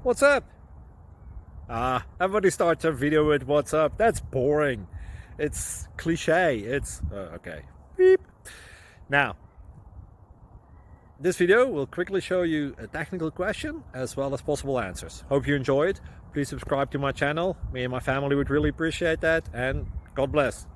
What's up? Everybody starts a video with what's up. That's boring. It's cliche. It's okay. Beep. Now, this video will quickly show you a technical question as well as possible answers. Hope you enjoyed. Please subscribe to my channel. Me and my family would really appreciate that, and God bless.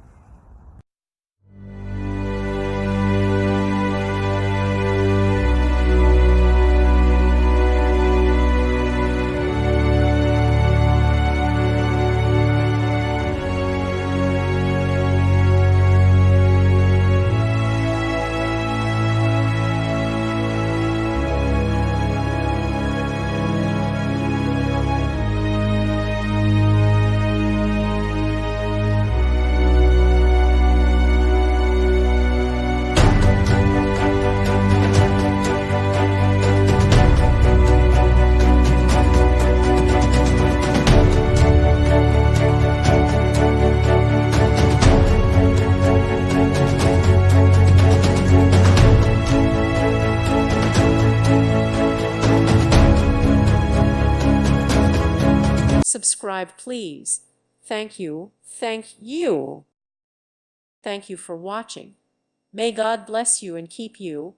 Subscribe, please. Thank you. Thank you. Thank you for watching. May God bless you and keep you.